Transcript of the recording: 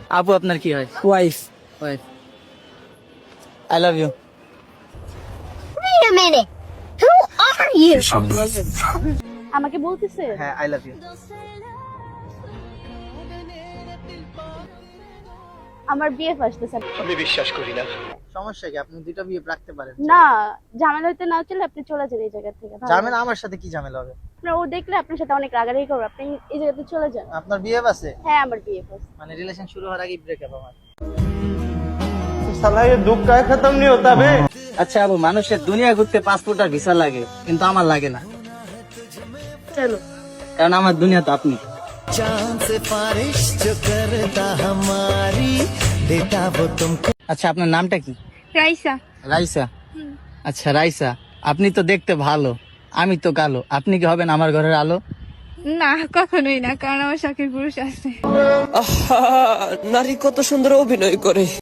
আপু আপনার কি হয়? Wife. Wife. I love you. Wait a minute. Who are you? আমাকে বলতেছে হ্যাঁ, আই লাভ ইউ। আমার বিয়ে আসতেছে। সমস্যা কি? আপনি দুইটা বিয়ে রাখতে পারেন। না, ঝামেলা হইতে না চলে আপনি চলে যান এই জায়গা থেকে। ভালো ঝামেলা আমার সাথে কি ঝামেলা হবে? আপনার ও দেখলে আপনার সাথে অনেক রাগারাগি করবে, আপনি এই জায়গাতে চলে যান। আপনার বিয়ে আছে? হ্যাঁ, আমার বিয়ে মানে রিলেশন শুরু হওয়ার আগেই ব্রেকআপ আমার। সালা ये दुख का खत्म नहीं होता बे। আচ্ছা আপু, মানুষের দুনিয়া ঘুরতে পাসপোর্ট আর ভিসা লাগে, কিন্তু আমার লাগে না। চলো। কারণ আমার দুনিয়া তো আপনি। আচ্ছা আপনার নামটা কি? রাইসা। রাইসা। আচ্ছা রাইসা, আপনি তো দেখতে ভালো, আমি তো কালো, আপনি কি হবেন আমার ঘরের আলো? না, কখনোই না, কারণ আমার শখের পুরুষ আছে। নারী কত সুন্দর অভিনয় করে।